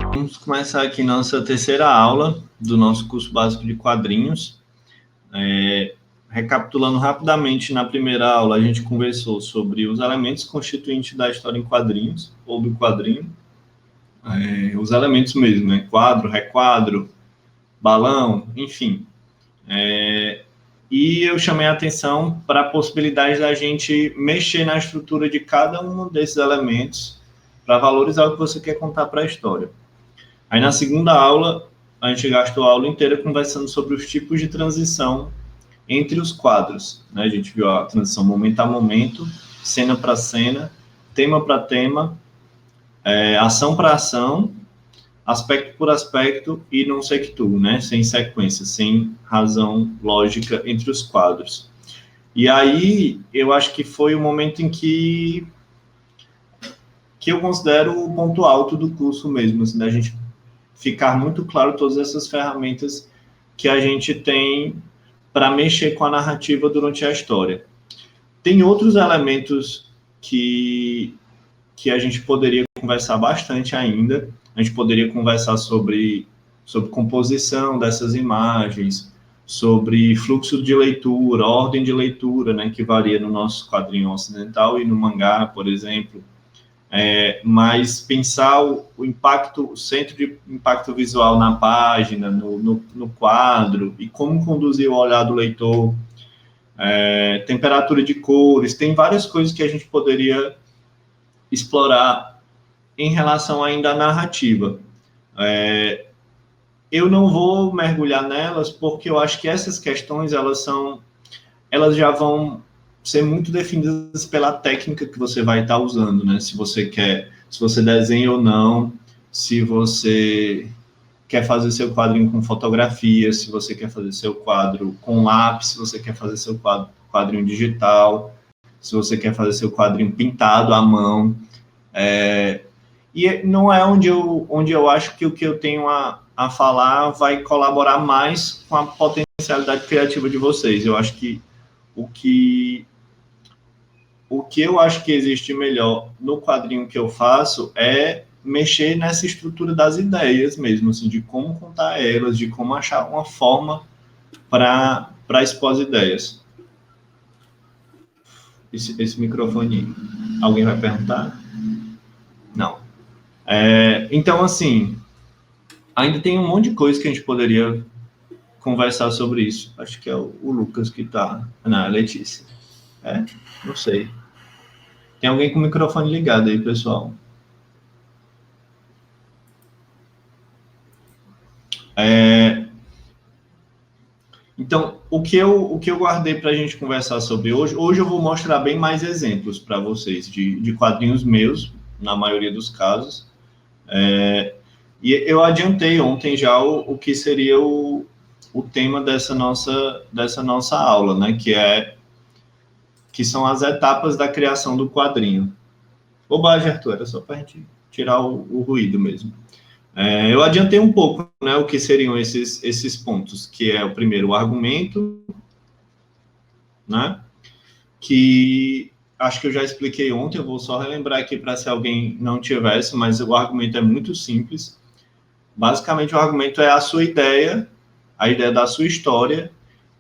Vamos começar aqui nossa terceira aula do nosso curso básico de quadrinhos. Recapitulando rapidamente, na primeira aula a gente conversou sobre os elementos constituintes da história em quadrinhos, ou do quadrinho. Os elementos mesmo, né? Quadro, requadro, balão, enfim. E eu chamei a atenção para a possibilidade da gente mexer na estrutura de cada um desses elementos para valorizar o que você quer contar para a história. Aí na segunda aula, a gente gastou a aula inteira conversando sobre os tipos de transição entre os quadros, né? A gente viu a transição momento a momento, cena para cena, tema para tema, ação para ação, aspecto por aspecto e non sequitur, né? Sem sequência, sem razão lógica entre os quadros. E aí, eu acho que foi o momento em que eu considero o ponto alto do curso mesmo, assim, da gente ficar muito claro todas essas ferramentas que a gente tem para mexer com a narrativa durante a história. Tem outros elementos que a gente poderia conversar bastante ainda. A gente poderia conversar sobre composição dessas imagens, sobre fluxo de leitura, ordem de leitura, né, que varia no nosso quadrinho ocidental e no mangá, por exemplo. Mas pensar o impacto, o centro de impacto visual na página, no quadro, e como conduzir o olhar do leitor, temperatura de cores, tem várias coisas que a gente poderia explorar em relação ainda à narrativa. Eu não vou mergulhar nelas, porque eu acho que essas questões, elas já vão ser muito definidas pela técnica que você vai estar usando, né? Se você desenha ou não, se você quer fazer seu quadrinho com fotografia, se você quer fazer seu quadro com lápis, se você quer fazer seu quadrinho digital, se você quer fazer seu quadrinho pintado à mão. E não é onde eu acho que o que eu tenho a falar vai colaborar mais com a potencialidade criativa de vocês. Eu acho que o que eu acho que existe melhor no quadrinho que eu faço é mexer nessa estrutura das ideias mesmo, assim, de como contar elas, de como achar uma forma para expor as ideias. Esse microfone, alguém vai perguntar? Não. Então, assim, ainda tem um monte de coisa que a gente poderia conversar sobre isso. Acho que é o Lucas que está... Não, a Letícia. Não sei. Tem alguém com o microfone ligado aí, pessoal. Então, o que eu guardei para a gente conversar sobre hoje eu vou mostrar bem mais exemplos para vocês de quadrinhos meus, na maioria dos casos. E eu adiantei ontem já o que seria o tema dessa nossa aula, né? Que são as etapas da criação do quadrinho. Bobagem, Arthur, era só para a gente tirar o ruído mesmo. Eu adiantei um pouco, né, o que seriam esses pontos, que é o primeiro, o argumento, né, que acho que eu já expliquei ontem, eu vou só relembrar aqui para se alguém não tivesse, mas o argumento é muito simples. Basicamente, o argumento é a sua ideia, a ideia da sua história,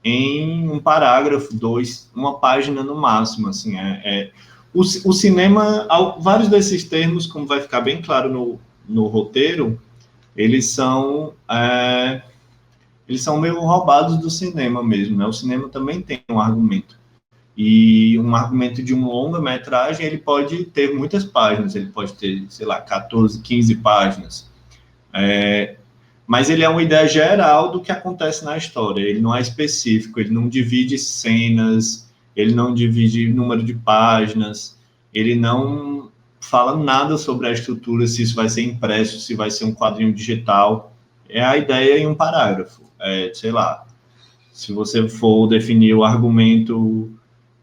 em um parágrafo, 2, uma página no máximo, assim, o cinema, vários desses termos, como vai ficar bem claro no roteiro, eles são meio roubados do cinema mesmo, né? O cinema também tem um argumento. E um argumento de uma longa-metragem, ele pode ter muitas páginas, ele pode ter, sei lá, 14, 15 páginas. Mas ele é uma ideia geral do que acontece na história, ele não é específico, ele não divide cenas, ele não divide número de páginas, ele não fala nada sobre a estrutura, se isso vai ser impresso, se vai ser um quadrinho digital. É a ideia em um parágrafo. Sei lá, se você for definir o argumento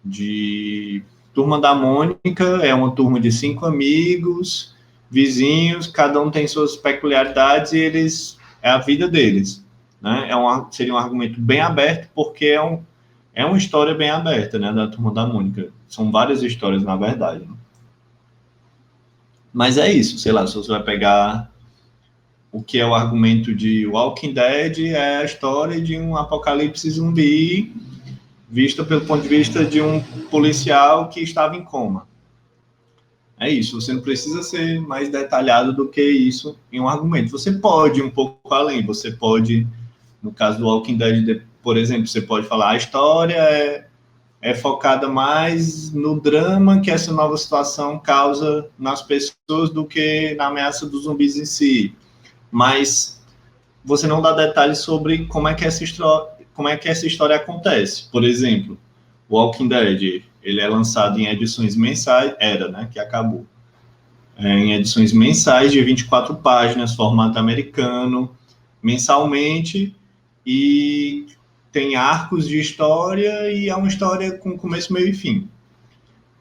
de Turma da Mônica, é uma turma de 5 amigos, vizinhos, cada um tem suas peculiaridades e é a vida deles, né? Seria um argumento bem aberto, porque É uma história bem aberta, né, da Turma da Mônica. São várias histórias, na verdade. Mas é isso, sei lá, se você vai pegar o que é o argumento de Walking Dead, é a história de um apocalipse zumbi vista pelo ponto de vista de um policial que estava em coma. É isso, você não precisa ser mais detalhado do que isso em um argumento. Você pode ir um pouco além, você pode, no caso do Walking Dead, por exemplo, você pode falar a história é focada mais no drama que essa nova situação causa nas pessoas do que na ameaça dos zumbis em si. Mas você não dá detalhes sobre como é que essa história acontece. Por exemplo, o Walking Dead, ele é lançado em edições mensais, era, né, que acabou. Em edições mensais de 24 páginas, formato americano, mensalmente, e tem arcos de história e é uma história com começo, meio e fim.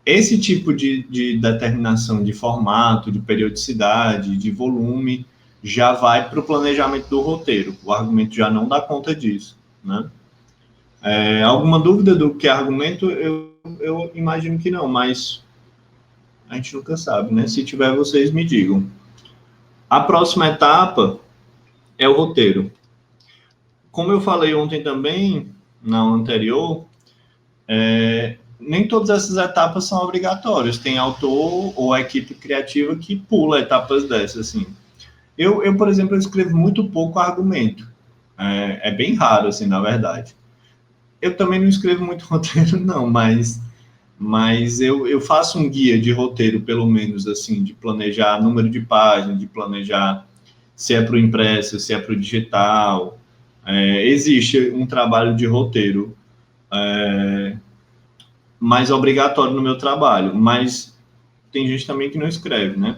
Esse tipo de determinação de formato, de periodicidade, de volume, já vai para o planejamento do roteiro. O argumento já não dá conta disso, né? Alguma dúvida do que é argumento? Eu imagino que não, mas a gente nunca sabe, né? Se tiver, vocês me digam. A próxima etapa é o roteiro. Como eu falei ontem também, na anterior, nem todas essas etapas são obrigatórias. Tem autor ou a equipe criativa que pula etapas dessas, assim. Por exemplo, eu escrevo muito pouco argumento. É bem raro, assim, na verdade. Eu também não escrevo muito roteiro, não, mas eu faço um guia de roteiro, pelo menos, assim, de planejar número de páginas, de planejar se é para o impresso, se é para o digital. Existe um trabalho de roteiro mais obrigatório no meu trabalho, mas tem gente também que não escreve, né?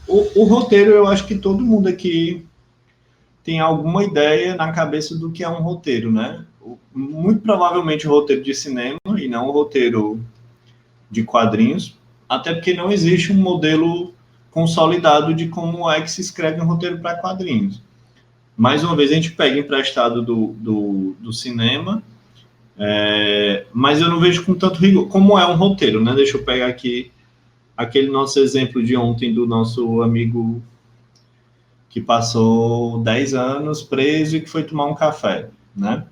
O roteiro, eu acho que todo mundo aqui tem alguma ideia na cabeça do que é um roteiro, né? Muito provavelmente o roteiro de cinema e não o roteiro de quadrinhos, até porque não existe um modelo consolidado de como é que se escreve um roteiro para quadrinhos. Mais uma vez, a gente pega emprestado do cinema, mas eu não vejo com tanto rigor. Como é um roteiro, né? Deixa eu pegar aqui aquele nosso exemplo de ontem do nosso amigo que passou 10 anos preso e que foi tomar um café, né?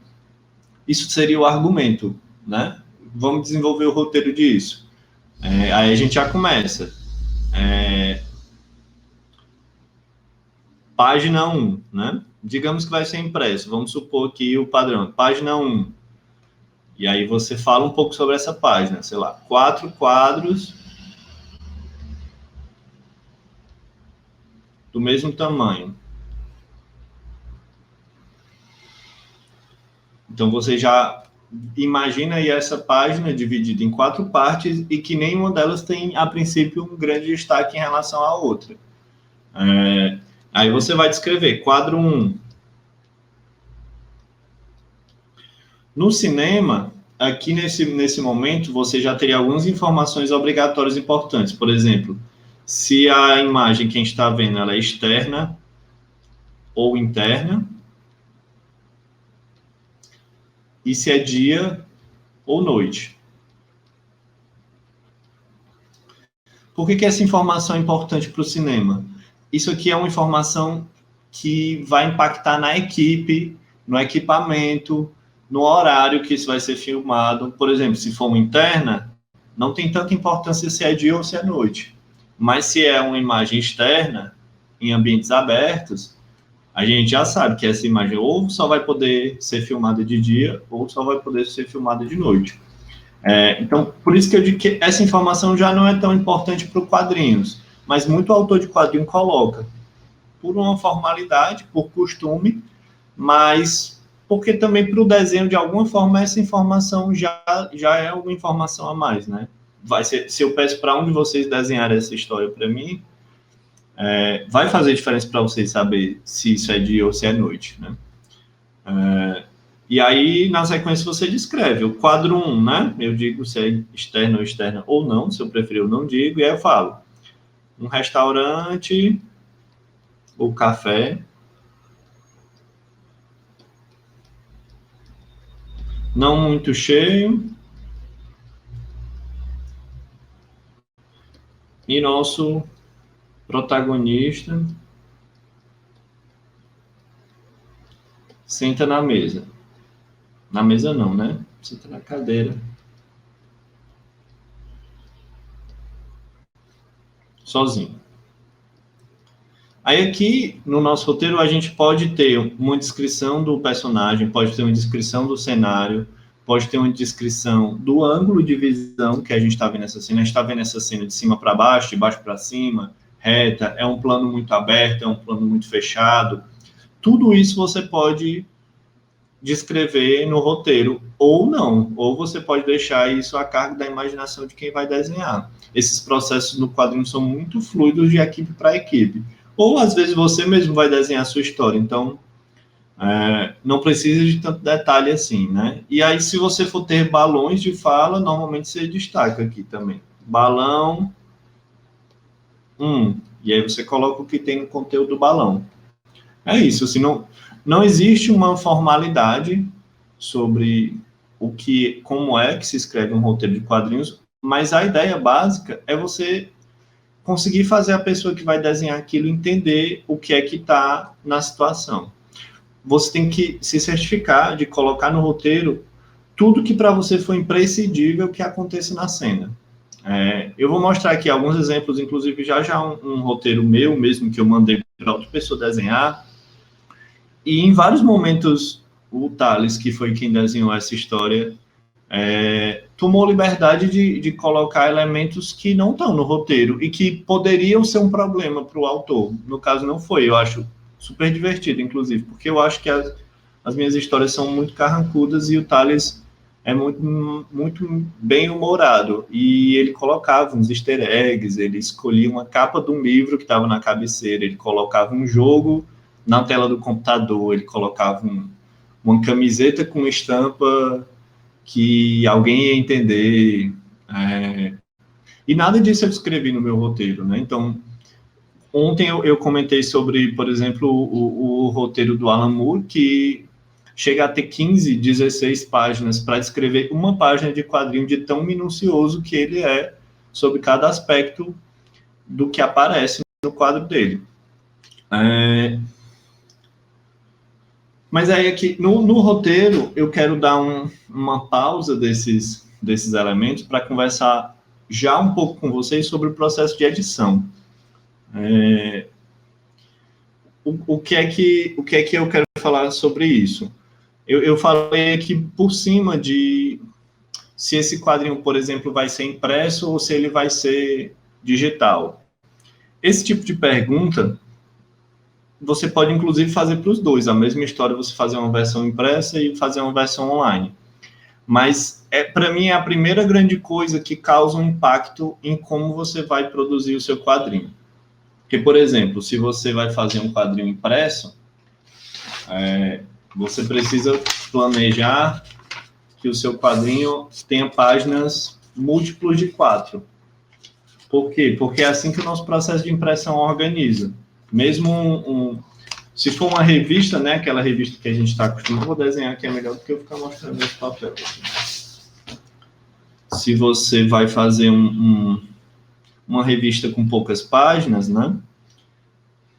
Isso seria o argumento, né? Vamos desenvolver o roteiro disso. Aí a gente já começa. Página 1, né? Digamos que vai ser impresso. Vamos supor que o padrão, página 1. E aí você fala um pouco sobre essa página, sei lá, 4 quadros do mesmo tamanho. Então você já imagina aí essa página dividida em 4 partes e que nenhuma delas tem, a princípio, um grande destaque em relação à outra. Aí você vai descrever quadro 1. No cinema, aqui nesse momento, você já teria algumas informações obrigatórias importantes. Por exemplo, se a imagem que a gente está vendo ela é externa ou interna, e se é dia ou noite. Por que essa informação é importante para o cinema? Isso aqui é uma informação que vai impactar na equipe, no equipamento, no horário que isso vai ser filmado. Por exemplo, se for uma interna, não tem tanta importância se é dia ou se é noite. Mas se é uma imagem externa, em ambientes abertos, a gente já sabe que essa imagem ou só vai poder ser filmada de dia ou só vai poder ser filmada de noite. Então, por isso que eu digo que essa informação já não é tão importante para os quadrinhos, mas muito autor de quadrinho coloca, por uma formalidade, por costume, mas porque também para o desenho, de alguma forma, essa informação já é uma informação a mais, né? Vai ser, se eu peço para um de vocês desenhar essa história para mim, vai fazer diferença para vocês saber se isso é dia ou se é noite, né? E aí, na sequência, você descreve o quadro 1, né? Eu digo se é externo ou externa ou não, se eu preferir eu não digo, e aí eu falo um restaurante ou café não muito cheio. E nosso protagonista senta na mesa. Na mesa não, né? Senta na cadeira. Sozinho. Aí aqui, no nosso roteiro, a gente pode ter uma descrição do personagem, pode ter uma descrição do cenário, pode ter uma descrição do ângulo de visão que a gente está vendo essa cena. A gente está vendo essa cena de cima para baixo, de baixo para cima, reta, é um plano muito aberto, é um plano muito fechado. Tudo isso você pode descrever no roteiro, ou não, ou você pode deixar isso a cargo da imaginação de quem vai desenhar. Esses processos no quadrinho são muito fluidos de equipe para equipe. Ou, às vezes, você mesmo vai desenhar a sua história, então não precisa de tanto detalhe assim, né? E aí, se você for ter balões de fala, normalmente você destaca aqui também. Balão 1, e aí você coloca o que tem no conteúdo do balão. É isso, assim, não existe uma formalidade sobre como é que se escreve um roteiro de quadrinhos, mas a ideia básica é você conseguir fazer a pessoa que vai desenhar aquilo entender o que é que está na situação. Você tem que se certificar de colocar no roteiro tudo que para você foi imprescindível que aconteça na cena. Eu vou mostrar aqui alguns exemplos, inclusive já um roteiro meu mesmo que eu mandei para outra pessoa desenhar, e em vários momentos o Thales, que foi quem desenhou essa história, tomou liberdade de colocar elementos que não estão no roteiro e que poderiam ser um problema para o autor. No caso, não foi. Eu acho super divertido, inclusive, porque eu acho que as minhas histórias são muito carrancudas e o Thales é muito, muito bem-humorado. E ele colocava uns easter eggs, ele escolhia uma capa de um livro que estava na cabeceira, ele colocava um jogo na tela do computador, ele colocava uma camiseta com estampa que alguém ia entender. E nada disso eu escrevi no meu roteiro, né? Então, ontem eu comentei sobre, por exemplo, o roteiro do Alan Moore, que chega a ter 15, 16 páginas para descrever uma página de quadrinho de tão minucioso que ele é sobre cada aspecto do que aparece no quadro dele. Mas aí aqui, no roteiro, eu quero dar uma pausa desses elementos para conversar já um pouco com vocês sobre o processo de edição. O que é que eu quero falar sobre isso? Eu falei aqui por cima de se esse quadrinho, por exemplo, vai ser impresso ou se ele vai ser digital. Esse tipo de pergunta você pode, inclusive, fazer para os dois. A mesma história, você fazer uma versão impressa e fazer uma versão online. Mas, para mim, é a primeira grande coisa que causa um impacto em como você vai produzir o seu quadrinho. Porque, por exemplo, se você vai fazer um quadrinho impresso, você precisa planejar que o seu quadrinho tenha páginas múltiplos de 4. Por quê? Porque é assim que o nosso processo de impressão organiza. Mesmo se for uma revista, né, aquela revista que a gente está acostumado, vou desenhar aqui é melhor do que eu ficar mostrando esse papel. Se você vai fazer uma revista com poucas páginas, né,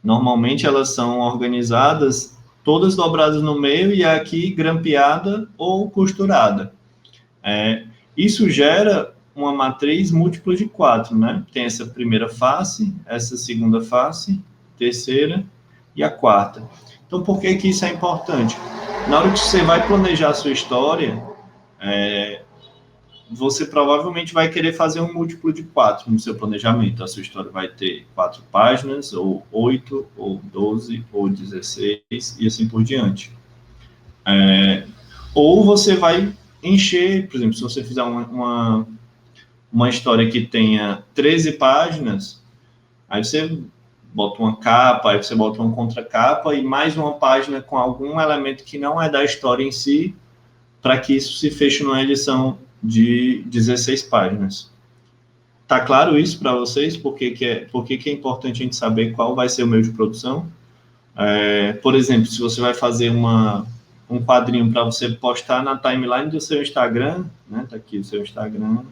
normalmente elas são organizadas, todas dobradas no meio e aqui grampeada ou costurada. Isso gera uma matriz múltipla de 4, né? Tem essa primeira face, essa segunda face, terceira e a quarta. Então, por que isso é importante? Na hora que você vai planejar a sua história, você provavelmente vai querer fazer um múltiplo de 4 no seu planejamento. A sua história vai ter 4 páginas, ou 8, ou 12, ou 16, e assim por diante. Ou você vai encher, por exemplo, se você fizer uma história que tenha 13 páginas, aí você bota uma capa, aí você bota uma contracapa e mais uma página com algum elemento que não é da história em si, para que isso se feche numa edição de 16 páginas. Tá claro isso para vocês? Por que é importante a gente saber qual vai ser o meio de produção? Por exemplo, se você vai fazer uma um quadrinho para você postar na timeline do seu Instagram, né? Tá aqui o seu Instagram,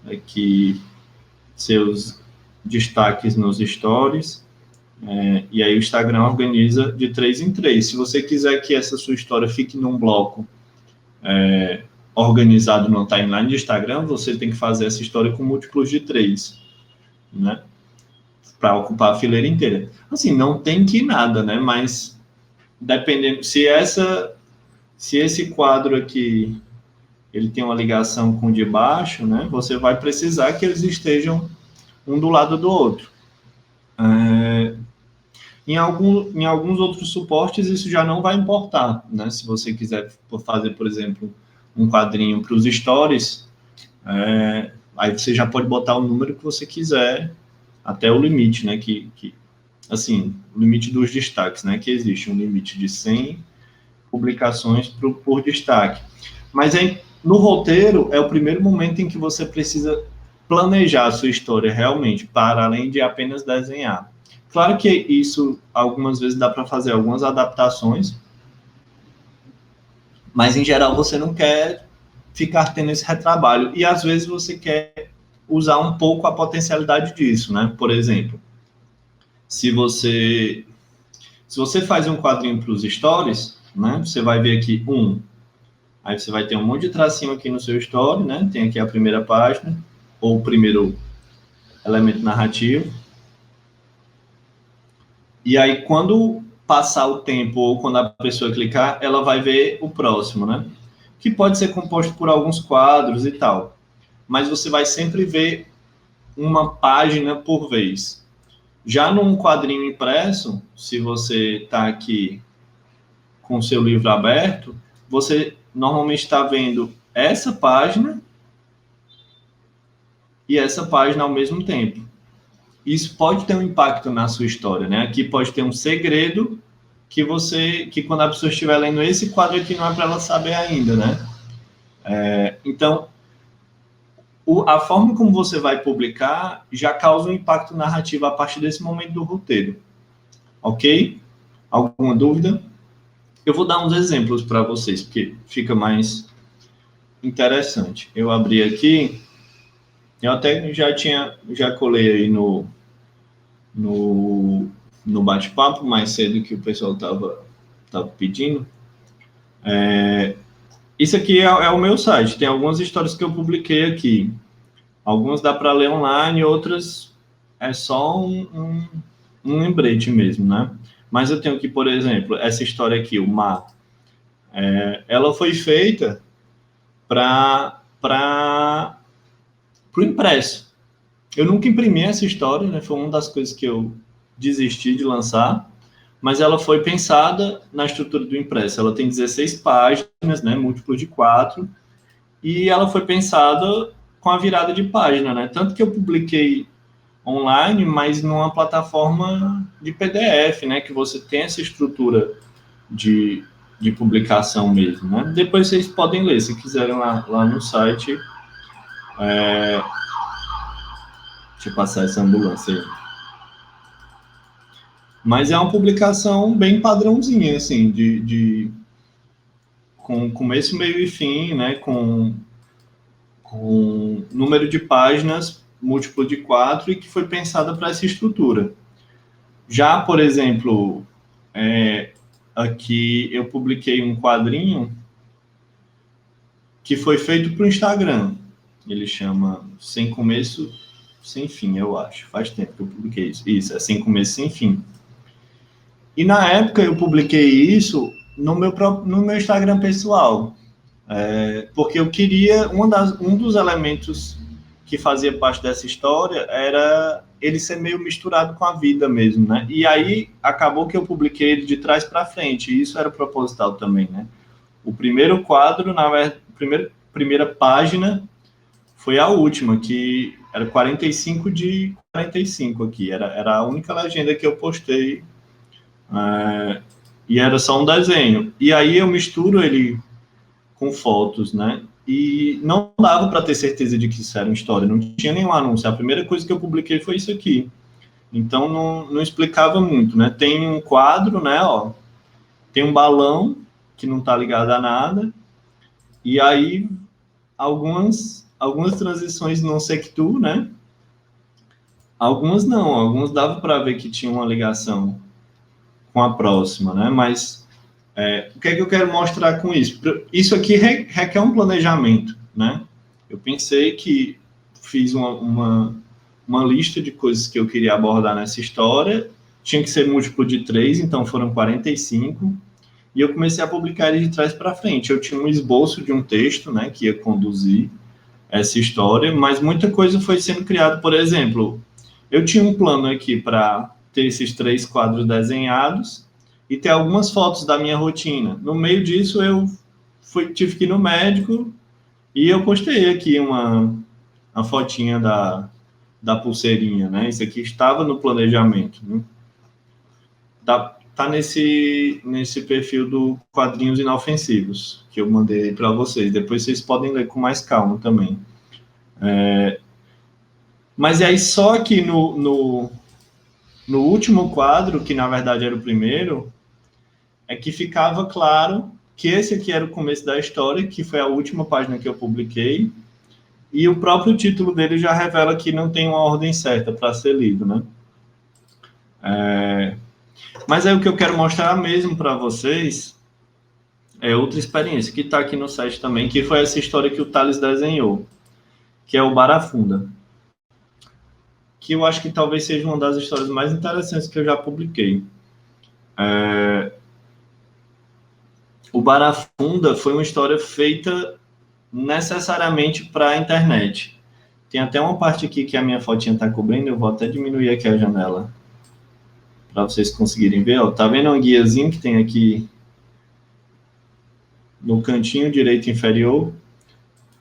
aqui seus destaques nos stories, e aí o Instagram organiza de 3 em 3. Se você quiser que essa sua história fique num bloco organizado no timeline de Instagram, você tem que fazer essa história com múltiplos de 3, né? Para ocupar a fileira inteira. Assim, não tem que nada, né? Mas dependendo, se esse quadro aqui ele tem uma ligação com o de baixo, né? Você vai precisar que eles estejam um do lado do outro. Em alguns outros suportes isso já não vai importar, né? Se você quiser fazer, por exemplo, um quadrinho para os stories, aí você já pode botar o número que você quiser até o limite, né? Assim, o limite dos destaques, né? Que existe um limite de 100 publicações por destaque. Mas no roteiro é o primeiro momento em que você precisa planejar a sua história realmente, para além de apenas desenhar. Claro que isso algumas vezes dá para fazer algumas adaptações, mas em geral você não quer ficar tendo esse retrabalho. E às vezes você quer usar um pouco a potencialidade disso, né? Por exemplo, se você faz um quadrinho para os stories, né? Você vai ver aqui aí você vai ter um monte de tracinho aqui no seu story, né? Tem aqui a primeira página, ou o primeiro elemento narrativo. E aí, quando passar o tempo, ou quando a pessoa clicar, ela vai ver o próximo, né? Que pode ser composto por alguns quadros e tal. Mas você vai sempre ver uma página por vez. Já num quadrinho impresso, se você está aqui com o seu livro aberto, você normalmente está vendo essa página e essa página ao mesmo tempo. Isso pode ter um impacto na sua história, né? Aqui pode ter um segredo que quando a pessoa estiver lendo esse quadro aqui, não é para ela saber ainda, né? Então, a forma como você vai publicar já causa um impacto narrativo a partir desse momento do roteiro. Ok? Alguma dúvida? Eu vou dar uns exemplos para vocês, porque fica mais interessante. Eu abri aqui, eu até já colei aí no bate-papo mais cedo que o pessoal estava pedindo. Isso aqui é o meu site, tem algumas histórias que eu publiquei aqui. Algumas dá para ler online, outras é só um lembrete mesmo, né? Mas eu tenho aqui, por exemplo, essa história aqui, o Mar. Ela foi feita para o impresso. Eu nunca imprimi essa história, né? Foi uma das coisas que eu desisti de lançar, mas ela foi pensada na estrutura do impresso. Ela tem 16 páginas, né? Múltiplo de 4, e ela foi pensada com a virada de página, né? Tanto que eu publiquei online, mas numa plataforma de PDF, né? Que você tem essa estrutura de publicação mesmo, né? Depois vocês podem ler, se quiserem lá no site. Deixa eu passar essa ambulância aí. Mas é uma publicação bem padrãozinha, assim, com começo, meio e fim, né? Com número de páginas múltiplo de 4 e que foi pensada para essa estrutura. Já, por exemplo, aqui eu publiquei um quadrinho que foi feito para o Instagram. Ele chama Sem Começo, Sem Fim, eu acho. Faz tempo que eu publiquei isso. Isso, é Sem Começo, Sem Fim. E na época eu publiquei isso no meu Instagram pessoal. Porque eu queria, um dos elementos que fazia parte dessa história era ele ser meio misturado com a vida mesmo, né? E aí acabou que eu publiquei ele de trás para frente, e isso era proposital também, né? O primeiro quadro, na verdade, primeira página foi a última, que era 45 de 45 aqui, era a única legenda que eu postei, e era só um desenho. E aí eu misturo ele com fotos, né? E não dava para ter certeza de que isso era uma história, não tinha nenhum anúncio. A primeira coisa que eu publiquei foi isso aqui. Então não explicava muito, né? Tem um quadro, né? Ó, tem um balão que não está ligada a nada, e aí algumas transições não sectu, né? Algumas não, algumas dava para ver que tinha uma ligação com a próxima, né? Mas o que é que eu quero mostrar com isso? Isso aqui requer um planejamento, né? Eu pensei que fiz uma lista de coisas que eu queria abordar nessa história, tinha que ser múltiplo de 3, então foram 45, e eu comecei a publicar ele de trás para frente. Eu tinha um esboço de um texto, né, que ia conduzir essa história, mas muita coisa foi sendo criada. Por exemplo, eu tinha um plano aqui para ter esses 3 quadros desenhados e ter algumas fotos da minha rotina. No meio disso, eu tive que ir no médico e eu postei aqui uma fotinha da pulseirinha, né? Isso aqui estava no planejamento, né? Tá nesse perfil do Quadrinhos Inofensivos, que eu mandei para vocês. Depois vocês podem ler com mais calma também. Mas aí só que no último quadro, que na verdade era o primeiro, é que ficava claro que esse aqui era o começo da história, que foi a última página que eu publiquei, e o próprio título dele já revela que não tem uma ordem certa para ser lido, né? Mas aí o que eu quero mostrar mesmo para vocês é outra experiência, que está aqui no site também, que foi essa história que o Thales desenhou, que é o Barafunda, que eu acho que talvez seja uma das histórias mais interessantes que eu já publiquei. O Barafunda foi uma história feita necessariamente para a internet. Tem até uma parte aqui que a minha fotinha está cobrindo, eu vou até diminuir aqui a janela para vocês conseguirem ver. Ó, tá vendo um guiazinho que tem aqui no cantinho direito inferior?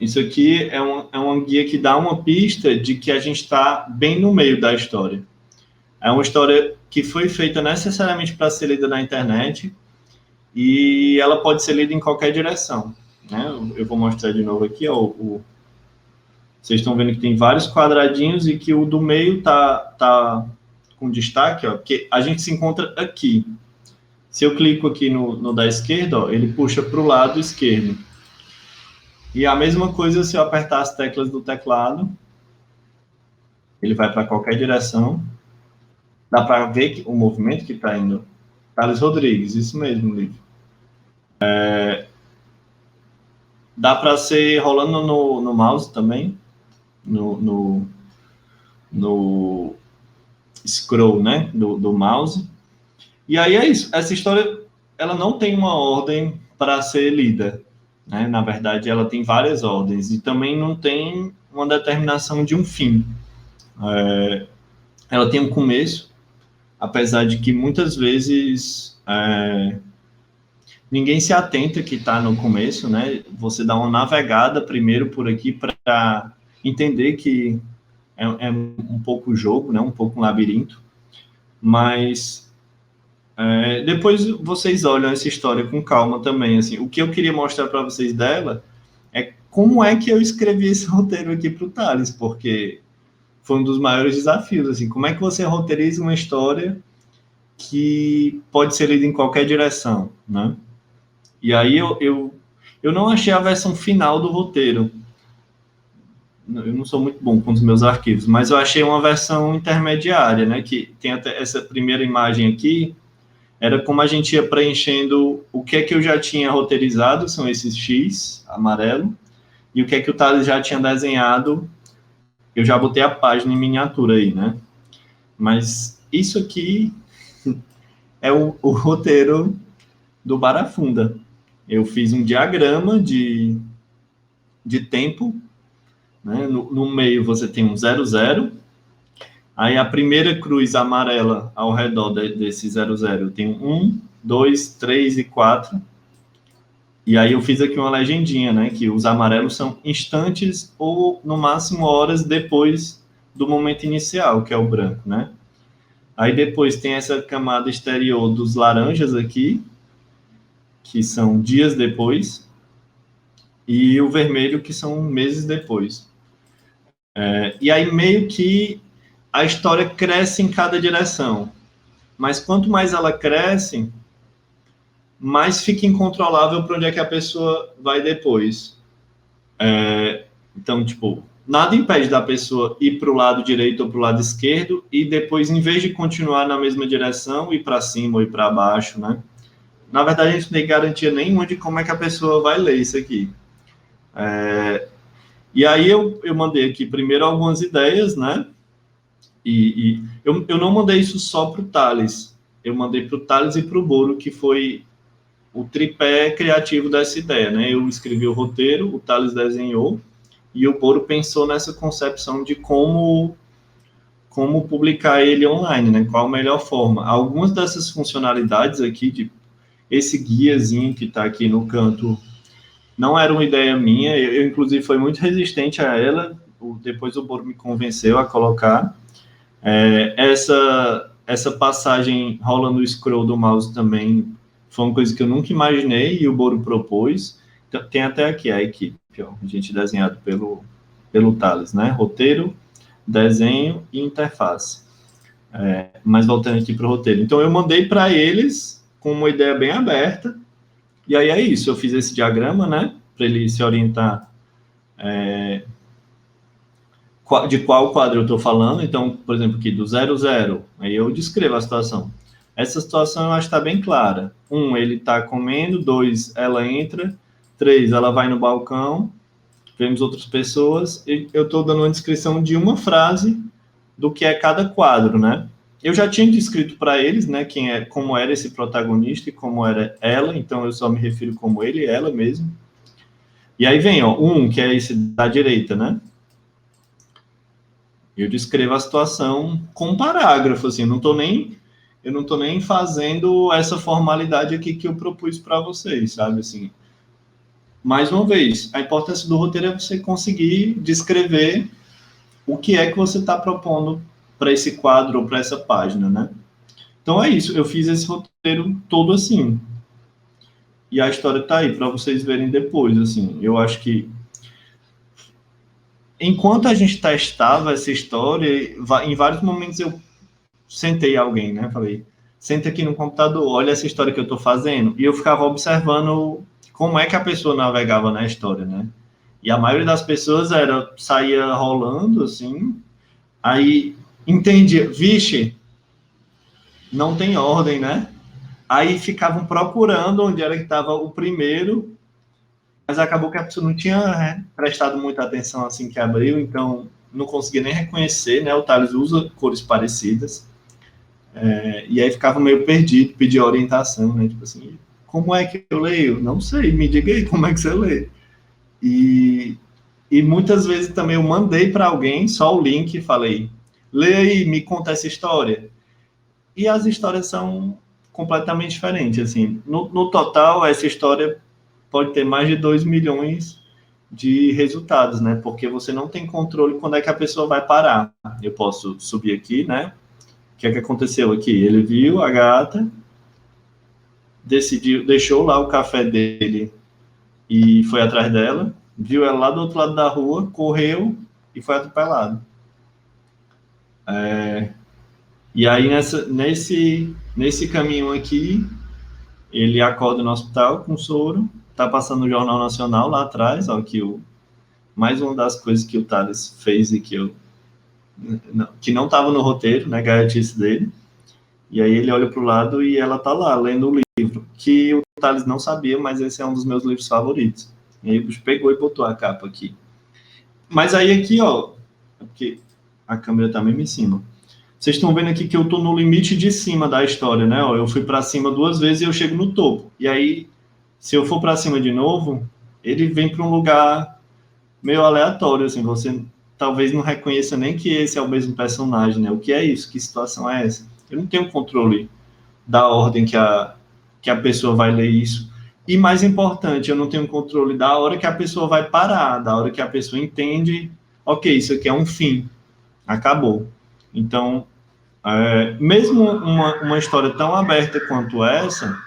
Isso aqui é uma guia que dá uma pista de que a gente está bem no meio da história. É uma história que foi feita necessariamente para ser lida na internet e ela pode ser lida em qualquer direção, né? Eu vou mostrar de novo aqui, ó, vocês estão vendo que tem vários quadradinhos e que o do meio tá com destaque, ó, que a gente se encontra aqui. Se eu clico aqui no da esquerda, ó, ele puxa para o lado esquerdo. E a mesma coisa se eu apertar as teclas do teclado, ele vai para qualquer direção. Dá para ver o movimento que está indo. Thales Rodrigues, isso mesmo, livro. Dá para ser rolando no mouse também, no scroll, né, do mouse. E aí é isso. Essa história, ela não tem uma ordem para ser lida, né? Na verdade, ela tem várias ordens e também não tem uma determinação de um fim. Ela tem um começo, apesar de que muitas vezes ninguém se atenta que está no começo, né? Você dá uma navegada primeiro por aqui para entender que é um pouco jogo, né? Um pouco um labirinto, mas depois vocês olham essa história com calma também. Assim, o que eu queria mostrar para vocês dela é como é que eu escrevi esse roteiro aqui para o Thales, porque foi um dos maiores desafios. Assim, como é que você roteiriza uma história que pode ser lida em qualquer direção, né? E aí eu não achei a versão final do roteiro. Eu não sou muito bom com os meus arquivos, mas eu achei uma versão intermediária, né? Que tem até essa primeira imagem aqui, era como a gente ia preenchendo o que é que eu já tinha roteirizado, são esses X amarelo, e o que é que o Thales já tinha desenhado, eu já botei a página em miniatura aí, né? Mas isso aqui é o roteiro do Barafunda. Eu fiz um diagrama de tempo, né? No meio você tem um 00, aí a primeira cruz amarela ao redor desse 00 tem 1, 2, 3 e 4, e aí eu fiz aqui uma legendinha, né? Que os amarelos são instantes ou, no máximo, horas depois do momento inicial, que é o branco, né? Aí depois tem essa camada exterior dos laranjas aqui, que são dias depois, e o vermelho, que são meses depois. E aí meio que a história cresce em cada direção. Mas quanto mais ela cresce, mas fica incontrolável para onde é que a pessoa vai depois. Então, tipo, nada impede da pessoa ir para o lado direito ou para o lado esquerdo e depois, em vez de continuar na mesma direção, ir para cima ou ir para baixo, né? Na verdade, a gente não tem garantia nenhuma de como é que a pessoa vai ler isso aqui. E aí eu mandei aqui primeiro algumas ideias, né? E eu não mandei isso só para o Thales, eu mandei para o Thales e para o Boro, que foi o tripé criativo dessa ideia, né? Eu escrevi o roteiro, o Thales desenhou, e o Boro pensou nessa concepção de como publicar ele online, né? Qual a melhor forma. Algumas dessas funcionalidades aqui, de esse guiazinho que está aqui no canto, não era uma ideia minha, eu inclusive fui muito resistente a ela, depois o Boro me convenceu a colocar. Essa passagem rola no scroll do mouse também foi uma coisa que eu nunca imaginei e o Boro propôs. Então, tem até aqui a equipe, ó, a gente desenhado pelo Thales, né? Roteiro, desenho e interface. Mas voltando aqui para o roteiro. Então, eu mandei para eles com uma ideia bem aberta, e aí é isso, eu fiz esse diagrama, né? Para ele se orientar de qual quadro eu estou falando. Então, por exemplo, aqui do 00, aí eu descrevo a situação. Essa situação eu acho que está bem clara. 1, ele está comendo. 2, ela entra. 3, ela vai no balcão. Vemos outras pessoas. E eu estou dando uma descrição de uma frase do que é cada quadro, né? Eu já tinha descrito para eles, né, como era esse protagonista e como era ela, então eu só me refiro como ele e ela mesmo. E aí vem, ó, 1, que é esse da direita, né? Eu descrevo a situação com um parágrafo, assim, eu não estou nem fazendo essa formalidade aqui que eu propus para vocês, sabe, assim. Mais uma vez, a importância do roteiro é você conseguir descrever o que é que você está propondo para esse quadro ou para essa página, né? Então é isso, eu fiz esse roteiro todo assim. E a história está aí para vocês verem depois, assim. Eu acho que enquanto a gente testava essa história, em vários momentos eu sentei alguém, né? Falei, senta aqui no computador, olha essa história que eu estou fazendo. E eu ficava observando como é que a pessoa navegava na história, né? E a maioria das pessoas saía rolando, assim, aí entendia, vixe, não tem ordem, né? Aí ficavam procurando onde era que estava o primeiro, mas acabou que a pessoa não tinha prestado muita atenção assim que abriu, então não conseguia nem reconhecer, né? O Thales usa cores parecidas, e aí ficava meio perdido, pedia orientação, né? Tipo assim, como é que eu leio? Não sei, me diga aí como é que você lê. E muitas vezes também eu mandei para alguém só o link e falei, lê aí, me conta essa história. E as histórias são completamente diferentes, assim. No total, essa história pode ter mais de 2 milhões de resultados, né? Porque você não tem controle quando é que a pessoa vai parar. Eu posso subir aqui, né? O que é que aconteceu aqui? Ele viu a gata, deixou lá o café dele e foi atrás dela, viu ela lá do outro lado da rua, correu e foi atropelado. E aí, nesse caminho aqui, ele acorda no hospital com soro, tá passando o Jornal Nacional lá atrás, ó, mais uma das coisas que o Thales fez e que não estava no roteiro, né, gaiatice dele. E aí ele olha para o lado e ela tá lá, lendo o livro, que o Thales não sabia, mas esse é um dos meus livros favoritos. E aí o bicho pegou e botou a capa aqui. Mas aí aqui, ó, porque a câmera tá mesmo em cima. Vocês estão vendo aqui que eu tô no limite de cima da história, né? Ó, eu fui para cima 2 vezes e eu chego no topo. E aí, se eu for para cima de novo, ele vem para um lugar meio aleatório, assim, você talvez não reconheça nem que esse é o mesmo personagem, né? O que é isso? Que situação é essa? Eu não tenho controle da ordem que a pessoa vai ler isso. E mais importante, eu não tenho controle da hora que a pessoa vai parar, da hora que a pessoa entende, ok, isso aqui é um fim, acabou. Então, mesmo uma história tão aberta quanto essa,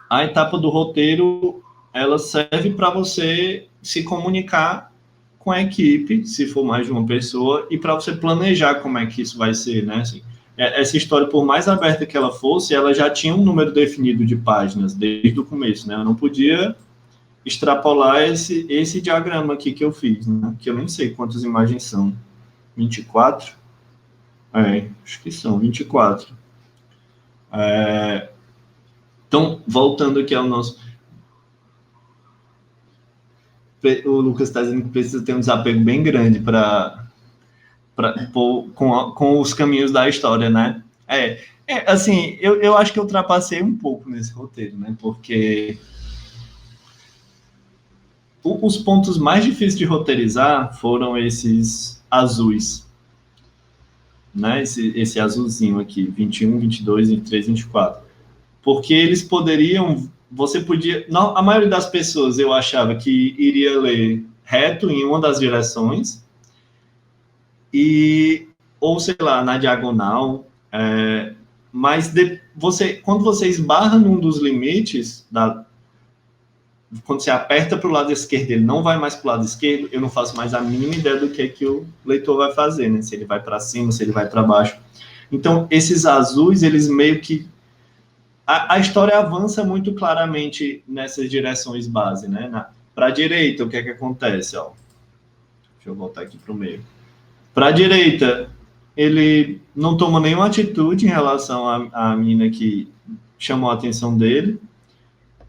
a etapa do roteiro, ela serve para você se comunicar com a equipe, se for mais de uma pessoa, e para você planejar como é que isso vai ser, né? Assim, essa história, por mais aberta que ela fosse, ela já tinha um número definido de páginas desde o começo, né? Eu não podia extrapolar esse diagrama aqui que eu fiz, né? Que eu nem sei quantas imagens são. 24? Acho que são 24. Então, voltando aqui ao nosso... O Lucas está dizendo que precisa ter um desapego bem grande com os caminhos da história, né? Assim, eu acho que eu ultrapassei um pouco nesse roteiro, né? Porque os pontos mais difíceis de roteirizar foram esses azuis, né? Esse azulzinho aqui, 21, 22, 23, 24. Porque eles poderiam... Você podia... Não, a maioria das pessoas, eu achava que iria ler reto em uma das direções, ou, sei lá, na diagonal, mas quando você esbarra num dos limites, quando você aperta para o lado esquerdo, ele não vai mais para o lado esquerdo, eu não faço mais a mínima ideia do que o leitor vai fazer, né? Se ele vai para cima, se ele vai para baixo. Então, esses azuis, eles meio que... A história avança muito claramente nessas direções base, né? Para a direita, o que é que acontece? Ó? Deixa eu voltar aqui para o meio. Para a direita, ele não toma nenhuma atitude em relação à menina que chamou a atenção dele,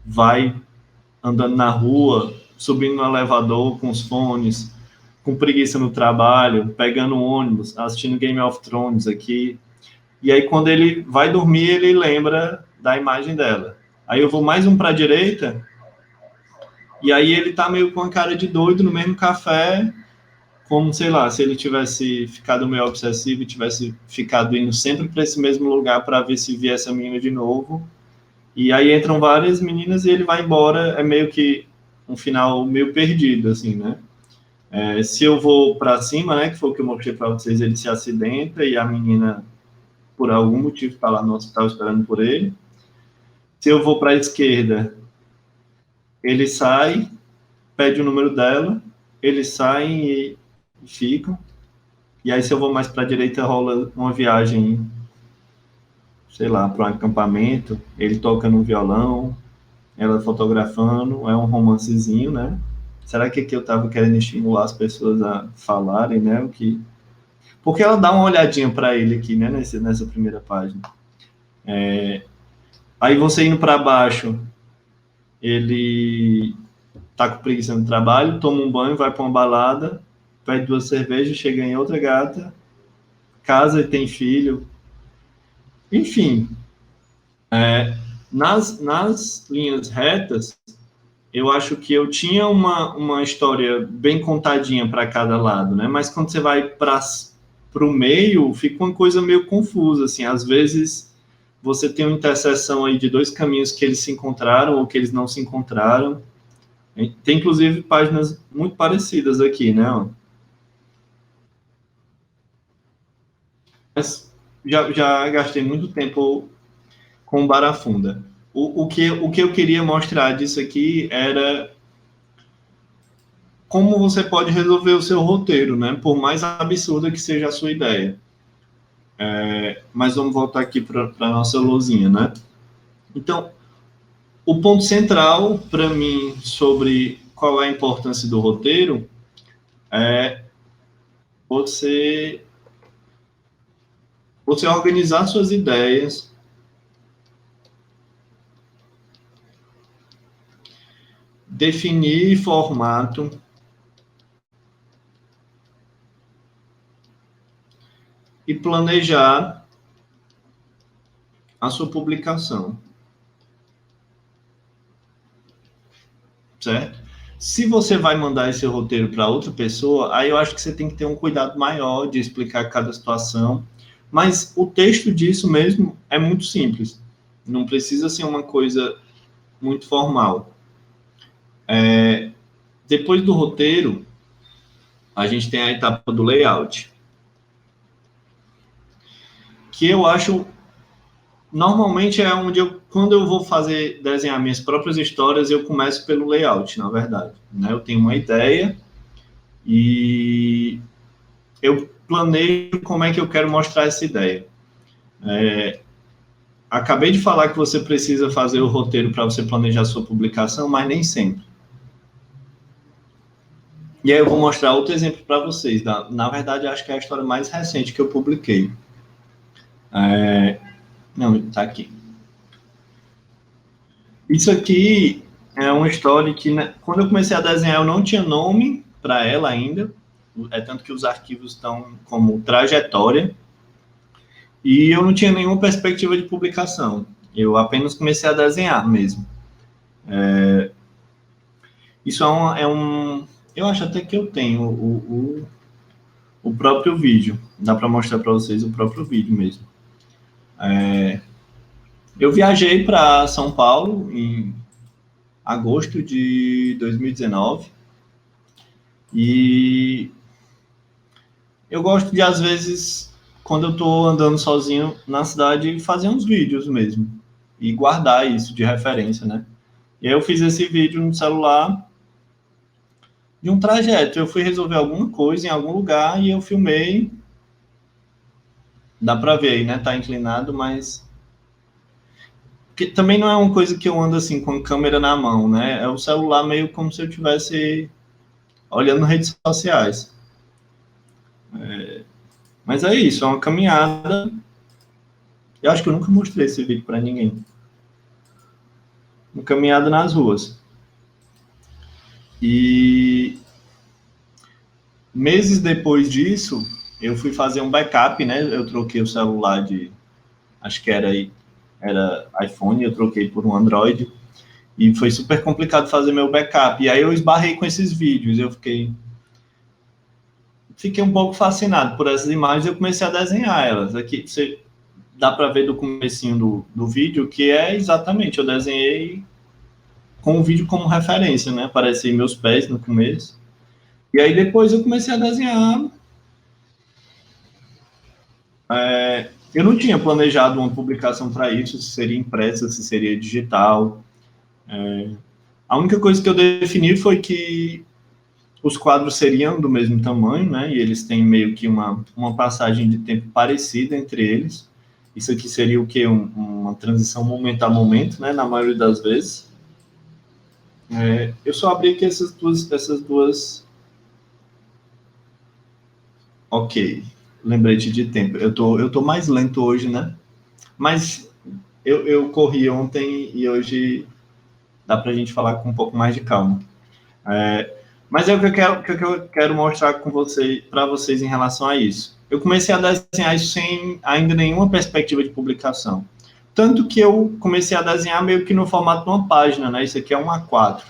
vai andando na rua, subindo no elevador com os fones, com preguiça no trabalho, pegando ônibus, assistindo Game of Thrones aqui. E aí, quando ele vai dormir, ele lembra da imagem dela. Aí eu vou mais um para a direita, e aí ele tá meio com a cara de doido no mesmo café, como, sei lá, se ele tivesse ficado meio obsessivo e tivesse ficado indo sempre para esse mesmo lugar para ver se via essa menina de novo. E aí entram várias meninas e ele vai embora, é meio que um final meio perdido, assim, né? Se eu vou para cima, né, que foi o que eu mostrei para vocês, ele se acidenta e a menina, por algum motivo, está lá no hospital esperando por ele. Se eu vou para a esquerda, ele sai, pede o número dela, eles saem e ficam. E aí, se eu vou mais para a direita, rola uma viagem, sei lá, para um acampamento, ele toca no violão, ela fotografando, é um romancezinho, né? Será que aqui eu estava querendo estimular as pessoas a falarem, né? Porque ela dá uma olhadinha para ele aqui, né? Nessa primeira página. Aí você indo para baixo, ele tá com preguiça no trabalho, toma um banho, vai para uma balada, pede 2 cervejas, chega em outra gata, casa e tem filho. Enfim, nas linhas retas, eu acho que eu tinha uma história bem contadinha para cada lado, né? Mas quando você vai para o meio, fica uma coisa meio confusa, assim. Às vezes, você tem uma interseção aí de 2 caminhos que eles se encontraram ou que eles não se encontraram. Tem, inclusive, páginas muito parecidas aqui, né? Mas já gastei muito tempo com Barafunda. O que eu queria mostrar disso aqui era como você pode resolver o seu roteiro, né? Por mais absurda que seja a sua ideia. Mas vamos voltar aqui para a nossa luzinha, né? Então, o ponto central para mim sobre qual é a importância do roteiro é você organizar suas ideias, definir formato, e planejar a sua publicação. Certo? Se você vai mandar esse roteiro para outra pessoa, aí eu acho que você tem que ter um cuidado maior de explicar cada situação. Mas o texto disso mesmo é muito simples. Não precisa ser uma coisa muito formal. Depois do roteiro, a gente tem a etapa do layout, que eu acho, normalmente é onde quando eu vou desenhar minhas próprias histórias, eu começo pelo layout, na verdade, né? Eu tenho uma ideia e eu planejo como é que eu quero mostrar essa ideia. Acabei de falar que você precisa fazer o roteiro para você planejar sua publicação, mas nem sempre. E aí eu vou mostrar outro exemplo para vocês. Na verdade, acho que é a história mais recente que eu publiquei. Não, está aqui. Isso aqui é uma história que, né, quando eu comecei a desenhar, eu não tinha nome para ela ainda. É tanto que os arquivos estão como trajetória. E eu não tinha nenhuma perspectiva de publicação. Eu apenas comecei a desenhar mesmo. Isso eu acho até que eu tenho o próprio vídeo. Dá para mostrar para vocês o próprio vídeo mesmo. Eu viajei para São Paulo em agosto de 2019 e eu gosto de, às vezes, quando eu estou andando sozinho na cidade, fazer uns vídeos mesmo e guardar isso de referência, né? E aí eu fiz esse vídeo no celular de um trajeto. Eu fui resolver alguma coisa em algum lugar e eu filmei. Dá para ver aí, né? Tá inclinado, mas que também não é uma coisa que eu ando assim com a câmera na mão, né? É o celular meio como se eu estivesse olhando redes sociais. Mas é isso, é uma caminhada. Eu acho que eu nunca mostrei esse vídeo para ninguém. Uma caminhada nas ruas. E meses depois disso, eu fui fazer um backup, né? Eu troquei o celular acho que era iPhone, eu troquei por um Android. E foi super complicado fazer meu backup. E aí eu esbarrei com esses vídeos. Eu fiquei um pouco fascinado por essas imagens e eu comecei a desenhar elas. Aqui você dá para ver do comecinho do vídeo que é exatamente, eu desenhei com o vídeo como referência, né? Apareciam meus pés no começo. E aí depois eu comecei a desenhar. Eu não tinha planejado uma publicação para isso, se seria impressa, se seria digital. A única coisa que eu defini foi que os quadros seriam do mesmo tamanho, né? E eles têm meio que uma passagem de tempo parecida entre eles. Isso aqui seria o quê? Uma transição momento a momento, né? Na maioria das vezes. Eu só abri aqui essas duas. Ok. Lembrete de tempo. Eu tô mais lento hoje, né? Mas eu corri ontem e hoje dá pra gente falar com um pouco mais de calma. Mas é o que eu quero mostrar para vocês em relação a isso. Eu comecei a desenhar isso sem ainda nenhuma perspectiva de publicação. Tanto que eu comecei a desenhar meio que no formato de uma página, né? Isso aqui é um A4.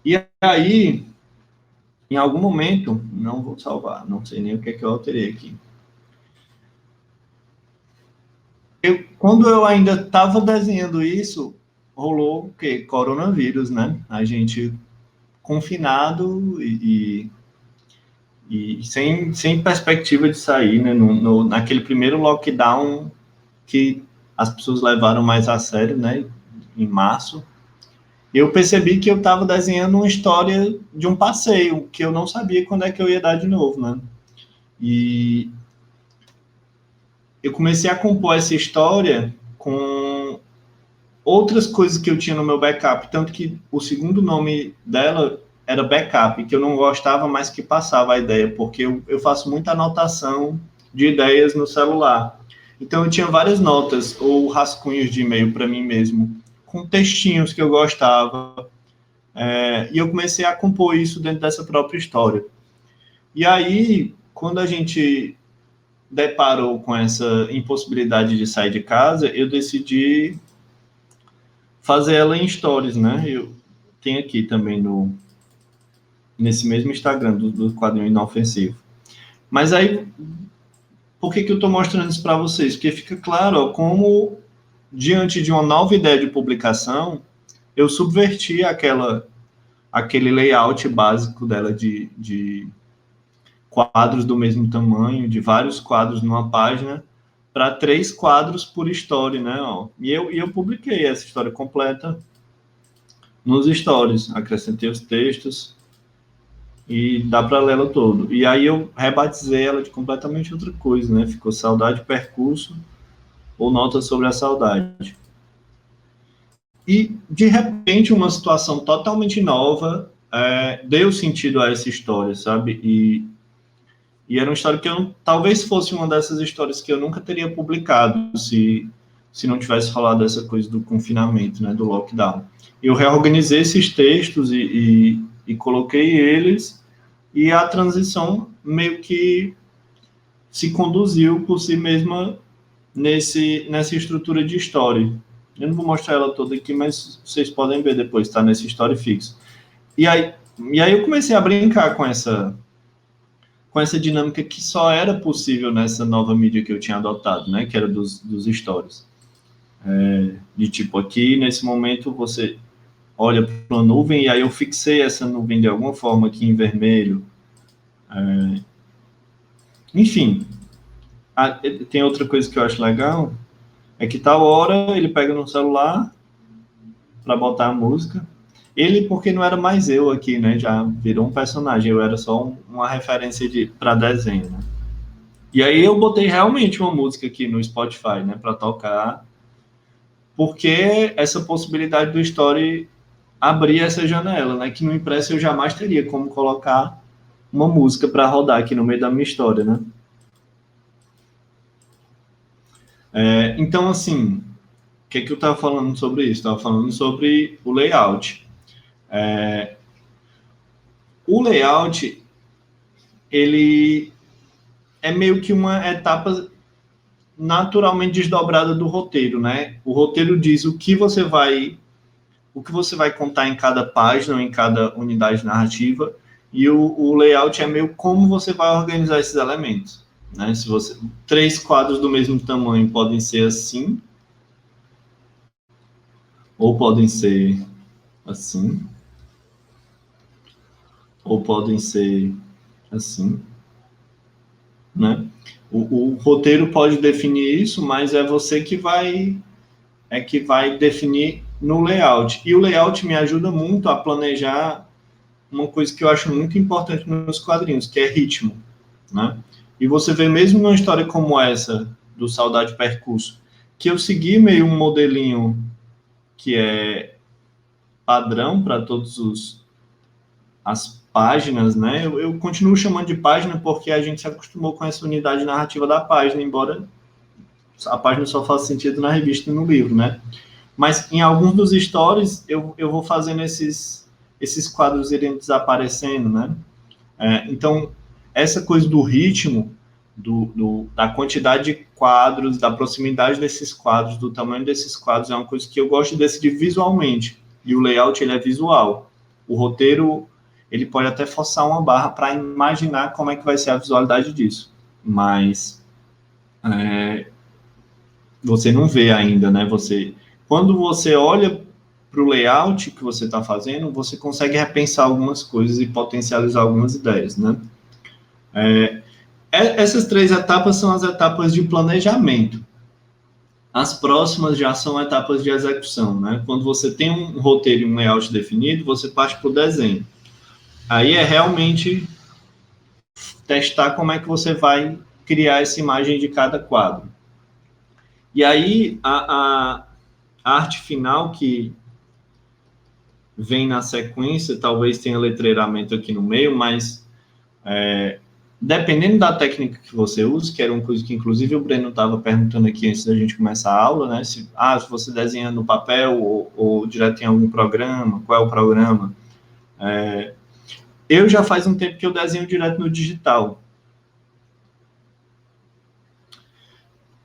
E aí, em algum momento, não vou salvar, não sei nem o que eu alterei aqui. Quando eu ainda estava desenhando isso, rolou o quê? Coronavírus, né? A gente confinado e sem perspectiva de sair, né? Naquele primeiro lockdown que as pessoas levaram mais a sério, né? Em março, eu percebi que eu estava desenhando uma história de um passeio que eu não sabia quando é que eu ia dar de novo, né? E eu comecei a compor essa história com outras coisas que eu tinha no meu backup, tanto que o segundo nome dela era backup, que eu não gostava, mas que passava a ideia, porque eu faço muita anotação de ideias no celular. Então eu tinha várias notas ou rascunhos de e-mail para mim mesmo, com textinhos que eu gostava, e eu comecei a compor isso dentro dessa própria história. E aí, quando a gente deparou com essa impossibilidade de sair de casa, eu decidi fazer ela em stories, né? Eu tenho aqui também nesse mesmo Instagram do quadrinho inofensivo. Mas aí, por que eu estou mostrando isso para vocês? Porque fica claro ó, como, diante de uma nova ideia de publicação, eu subverti aquele layout básico dela de quadros do mesmo tamanho, de vários quadros numa página, para 3 quadros por história, né? Ó. E eu publiquei essa história completa nos stories, acrescentei os textos. e dá para ler ela todo. E aí eu rebatizei ela de completamente outra coisa, né? Ficou Saudade Percurso ou Notas sobre a Saudade. E, de repente, uma situação totalmente nova deu sentido a essa história, sabe? E era uma história que talvez fosse uma dessas histórias que eu nunca teria publicado se não tivesse falado dessa coisa do confinamento, né, do lockdown. Eu reorganizei esses textos e coloquei eles, e a transição meio que se conduziu por si mesma nessa estrutura de história. Eu não vou mostrar ela toda aqui, mas vocês podem ver depois, tá? Nessa história fixa. E aí eu comecei a brincar com essa dinâmica que só era possível nessa nova mídia que eu tinha adotado, né? Que era dos stories. De tipo, aqui, nesse momento, você olha para uma nuvem, e aí eu fixei essa nuvem de alguma forma aqui em vermelho. Enfim, tem outra coisa que eu acho legal, é que tal hora ele pega no celular para botar a música. Ele, porque não era mais eu aqui, né? Já virou um personagem, eu era só uma referência para desenho, né? E aí eu botei realmente uma música aqui no Spotify, né, para tocar, porque essa possibilidade do Story abrir essa janela, né, que no impresso eu jamais teria como colocar uma música para rodar aqui no meio da minha história, né? Então, assim, o que eu estava falando sobre isso? Estava falando sobre o layout. O layout, ele é meio que uma etapa naturalmente desdobrada do roteiro, né? O roteiro diz o que você vai contar em cada página, em cada unidade narrativa, e o layout é meio como você vai organizar esses elementos, né? Se você 3 quadros do mesmo tamanho podem ser assim, ou podem ser assim, ou podem ser assim, né? O roteiro pode definir isso, mas é você que vai definir no layout. E o layout me ajuda muito a planejar uma coisa que eu acho muito importante nos quadrinhos, que é ritmo, né? E você vê mesmo numa história como essa, do Saudade Percurso, que eu segui meio um modelinho que é padrão para todas as páginas, né? Eu continuo chamando de página porque a gente se acostumou com essa unidade narrativa da página, embora a página só faça sentido na revista e no livro, né? Mas em alguns dos stories eu vou fazendo esses quadros irem desaparecendo, né? Então, essa coisa do ritmo, da quantidade de quadros, da proximidade desses quadros, do tamanho desses quadros, é uma coisa que eu gosto de decidir visualmente. E o layout, ele é visual. O roteiro, ele pode até forçar uma barra para imaginar como é que vai ser a visualidade disso. Mas você não vê ainda, né? Quando você olha para o layout que você está fazendo, você consegue repensar algumas coisas e potencializar algumas ideias, né? Essas 3 etapas são as etapas de planejamento. As próximas já são etapas de execução, né? Quando você tem um roteiro e um layout definido, você parte para o desenho. Aí é realmente testar como é que você vai criar essa imagem de cada quadro. E aí, a arte final que vem na sequência, talvez tenha letreiramento aqui no meio, mas dependendo da técnica que você usa, que era uma coisa que inclusive o Breno estava perguntando aqui antes da gente começar a aula, né? Se você desenha no papel ou direto em algum programa, qual é o programa? Eu já faz um tempo que eu desenho direto no digital.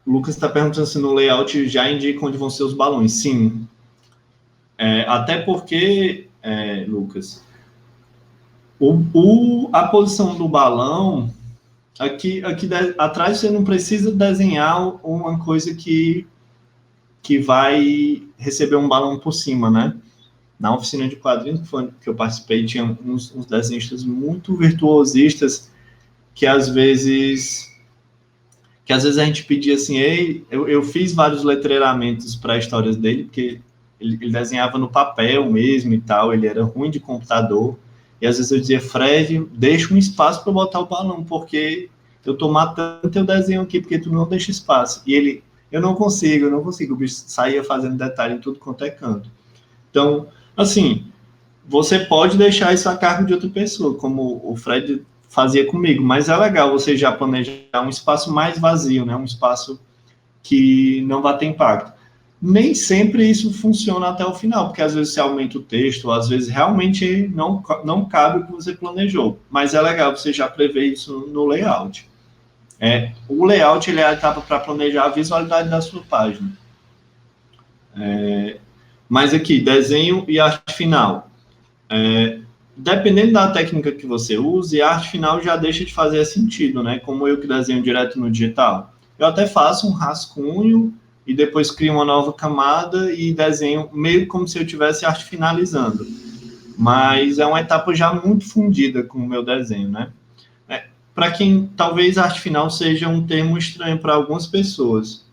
O Lucas está perguntando se no layout já indica onde vão ser os balões. Sim. Até porque, Lucas, a posição do balão, aqui atrás você não precisa desenhar uma coisa que vai receber um balão por cima, né? Na oficina de quadrinhos que eu participei, tinha uns desenhistas muito virtuosistas que às vezes a gente pedia assim, ei, eu fiz vários letreiramentos para histórias dele, porque ele desenhava no papel mesmo e tal, ele era ruim de computador. E às vezes eu dizia, Fred, deixa um espaço para botar o balão, porque eu tô matando teu desenho aqui, porque tu não deixa espaço. E ele, eu não consigo. O bicho saía fazendo detalhe em tudo quanto é canto. Então, assim, você pode deixar isso a cargo de outra pessoa, como o Fred fazia comigo, mas é legal você já planejar um espaço mais vazio, né? Um espaço que não vai ter impacto. Nem sempre isso funciona até o final, porque às vezes você aumenta o texto, ou às vezes realmente não cabe o que você planejou. Mas é legal você já prever isso no layout. O layout ele é a etapa para planejar a visualidade da sua página. Mas aqui, desenho e arte final. Dependendo da técnica que você use, a arte final já deixa de fazer sentido, né? Como eu que desenho direto no digital. Eu até faço um rascunho e depois crio uma nova camada e desenho meio como se eu estivesse arte finalizando. Mas é uma etapa já muito fundida com o meu desenho, né? Para quem talvez arte final seja um termo estranho para algumas pessoas.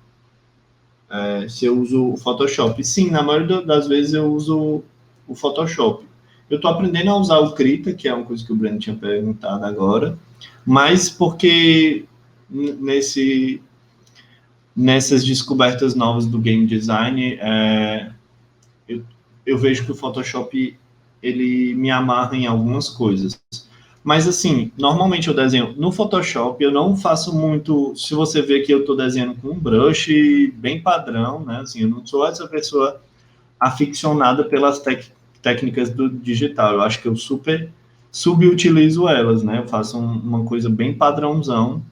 Se eu uso o Photoshop. Sim, na maioria das vezes eu uso o Photoshop. Eu estou aprendendo a usar o Krita, que é uma coisa que o Breno tinha perguntado agora, mas porque nessas descobertas novas do game design, eu vejo que o Photoshop ele me amarra em algumas coisas. Mas, assim, normalmente eu desenho no Photoshop, eu não faço muito... Se você vê que eu estou desenhando com um brush bem padrão, né? Assim, eu não sou essa pessoa aficionada pelas técnicas do digital. Eu acho que eu super subutilizo elas, né? Eu faço uma coisa bem padrãozão,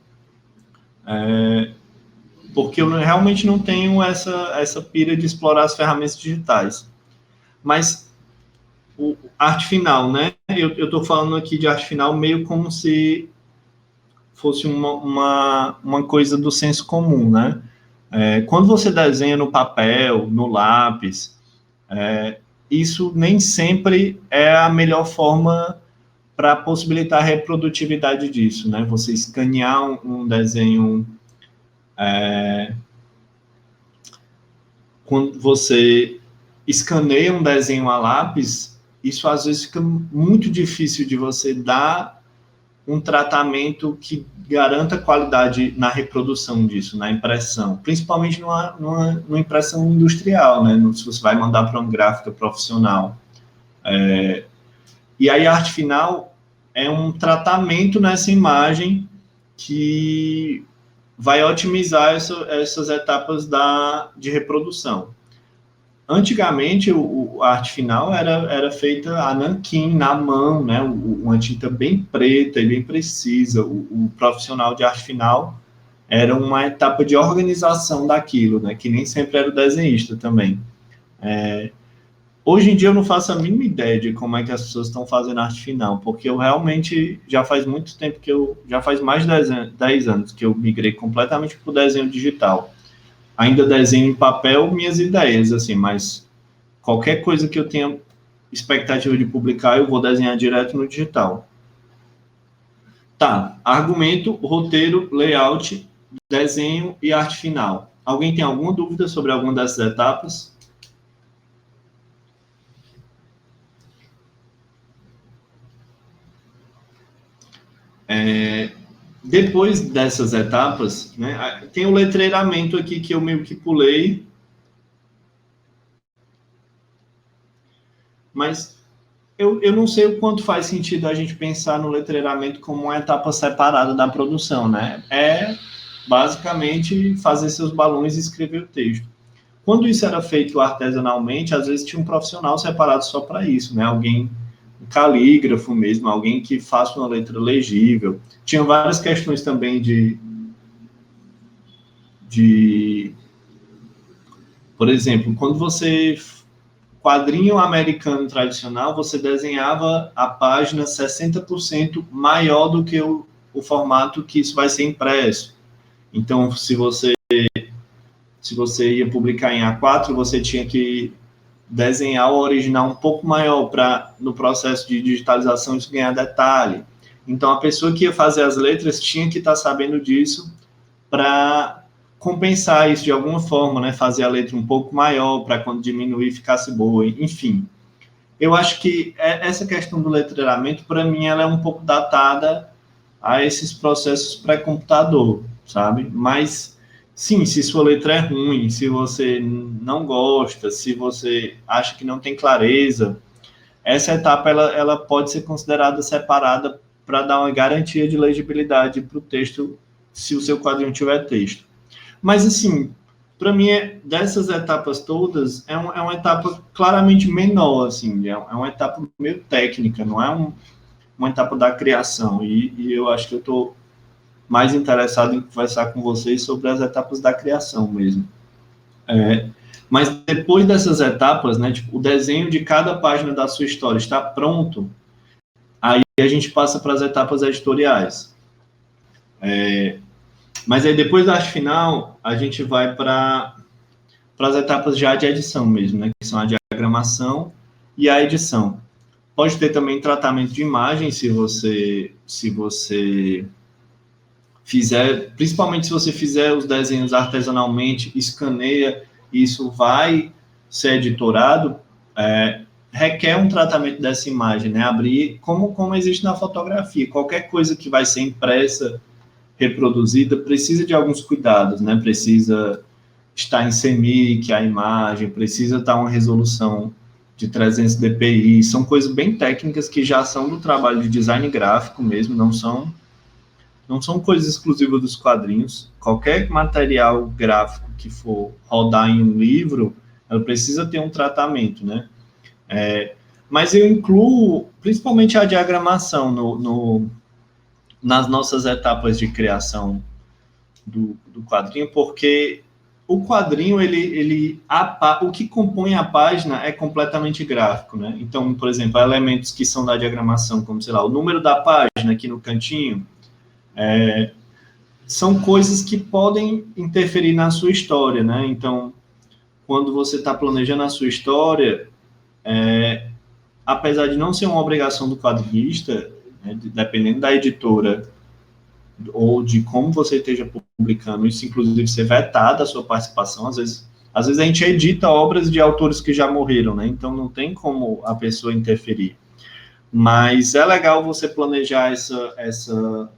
porque eu realmente não tenho essa pira de explorar as ferramentas digitais. Mas arte final, né? Eu estou falando aqui de arte final meio como se fosse uma coisa do senso comum, né? Quando você desenha no papel, no lápis, isso nem sempre é a melhor forma para possibilitar a reprodutividade disso, né? Você escanear um desenho... Quando você escaneia um desenho a lápis, isso às vezes fica muito difícil de você dar um tratamento que garanta qualidade na reprodução disso, na impressão, principalmente numa impressão industrial, né? Se você vai mandar para uma gráfica profissional. E aí a arte final é um tratamento nessa imagem que vai otimizar essas etapas de reprodução. Antigamente, a arte final era feita a nanquim, na mão, né? Uma tinta bem preta e bem precisa. O profissional de arte final era uma etapa de organização daquilo, né? Que nem sempre era o desenhista também. Hoje em dia eu não faço a mínima ideia de como é que as pessoas estão fazendo arte final, porque eu realmente já faz muito tempo já faz mais de 10 anos que eu migrei completamente para o desenho digital. Ainda desenho em papel minhas ideias, assim, mas qualquer coisa que eu tenha expectativa de publicar, eu vou desenhar direto no digital. Tá, argumento, roteiro, layout, desenho e arte final. Alguém tem alguma dúvida sobre alguma dessas etapas? Depois dessas etapas, né, tem o letreiramento aqui que eu meio que pulei, mas eu não sei o quanto faz sentido a gente pensar no letreiramento como uma etapa separada da produção, né? Basicamente fazer seus balões e escrever o texto. Quando isso era feito artesanalmente, às vezes tinha um profissional separado só para isso, né? Alguém, um calígrafo mesmo, alguém que faça uma letra legível. Tinha várias questões também por exemplo, quando você quadrinho americano tradicional, você desenhava a página 60% maior do que o formato que isso vai ser impresso. Então, se você ia publicar em A4, você tinha que desenhar o original um pouco maior para, no processo de digitalização, isso ganhar detalhe. Então, a pessoa que ia fazer as letras tinha que estar sabendo disso para compensar isso de alguma forma, né? Fazer a letra um pouco maior para quando diminuir ficasse boa, enfim. eu acho que essa questão do letreiramento, para mim, ela é um pouco datada a esses processos pré-computador, sabe? Mas, sim, se sua letra é ruim, se você não gosta, se você acha que não tem clareza, essa etapa ela pode ser considerada separada para dar uma garantia de legibilidade para o texto, se o seu quadrinho tiver texto. Mas, assim, para mim, dessas etapas todas, é uma etapa claramente menor, assim, é uma etapa meio técnica, não é uma etapa da criação. E eu acho que eu estou mais interessado em conversar com vocês sobre as etapas da criação mesmo. Mas depois dessas etapas, né, tipo, o desenho de cada página da sua história está pronto, aí a gente passa para as etapas editoriais. Mas aí depois da arte final, a gente vai para as etapas já de edição mesmo, né, que são a diagramação e a edição. Pode ter também tratamento de imagem, se você fizer, principalmente se você fizer os desenhos artesanalmente, escaneia, isso vai ser editorado, requer um tratamento dessa imagem, né? Abrir, como existe na fotografia, qualquer coisa que vai ser impressa, reproduzida, precisa de alguns cuidados, né? Precisa estar em CMYK a imagem, precisa estar uma resolução de 300 dpi, são coisas bem técnicas que já são do trabalho de design gráfico mesmo, não são coisas exclusivas dos quadrinhos. Qualquer material gráfico que for rodar em um livro, ela precisa ter um tratamento, né? Mas eu incluo principalmente a diagramação nas nossas etapas de criação do quadrinho, porque o quadrinho, o que compõe a página é completamente gráfico, né? Então, por exemplo, há elementos que são da diagramação, como, sei lá, o número da página aqui no cantinho, são coisas que podem interferir na sua história, né? Então, quando você está planejando a sua história, apesar de não ser uma obrigação do quadrinista, né, dependendo da editora ou de como você esteja publicando, isso inclusive ser vetado a sua participação, às vezes a gente edita obras de autores que já morreram, né? Então não tem como a pessoa interferir. Mas é legal você planejar essa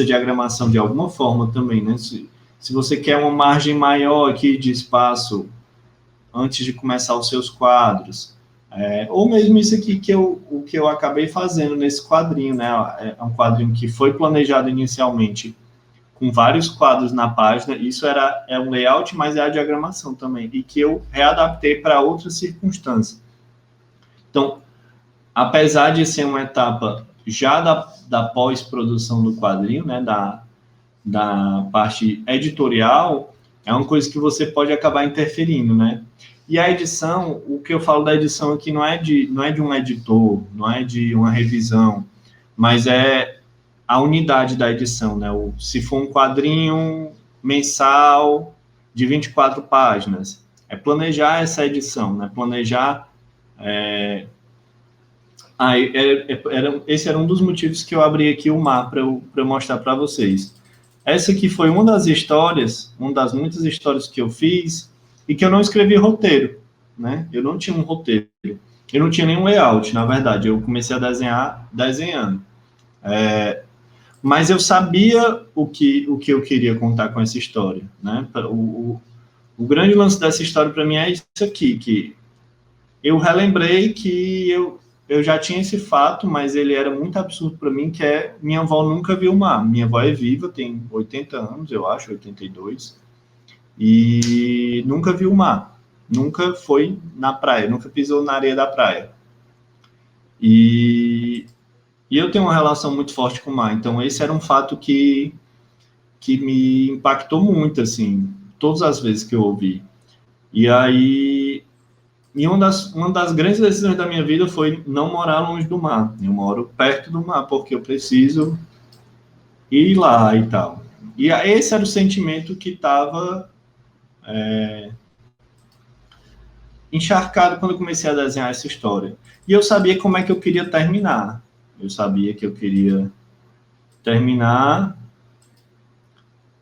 diagramação de alguma forma também, né? Se você quer uma margem maior aqui de espaço antes de começar os seus quadros, ou mesmo isso aqui que eu acabei fazendo nesse quadrinho, né? É um quadrinho que foi planejado inicialmente com vários quadros na página, isso é um layout, mas é a diagramação também, e que eu readaptei para outras circunstâncias. Então, apesar de ser uma etapa já da pós-produção do quadrinho, né, da parte editorial, é uma coisa que você pode acabar interferindo, né? E a edição, o que eu falo da edição aqui não é de um editor, não é de uma revisão, mas é a unidade da edição, né? Se for um quadrinho mensal de 24 páginas, planejar essa edição, né? Planejar... esse era um dos motivos que eu abri aqui o mar para eu mostrar para vocês. Essa aqui foi uma das muitas histórias que eu fiz e que eu não escrevi roteiro, né? Eu não tinha um roteiro. Eu não tinha nenhum layout, na verdade. Eu comecei a desenhar desenhando. Mas eu sabia o que eu queria contar com essa história, né? O grande lance dessa história para mim é isso aqui, que eu relembrei que eu já tinha esse fato, mas ele era muito absurdo para mim, que minha avó nunca viu o mar. Minha avó é viva, tem 80 anos, eu acho, 82, e nunca viu o mar. Nunca foi na praia, nunca pisou na areia da praia. E eu tenho uma relação muito forte com o mar, então esse era um fato que me impactou muito, assim, todas as vezes que eu ouvi. E aí, uma das grandes decisões da minha vida foi não morar longe do mar. Eu moro perto do mar, porque eu preciso ir lá e tal. E esse era o sentimento que estava encharcado quando eu comecei a desenhar essa história. E eu sabia como é que eu queria terminar. Eu sabia que eu queria terminar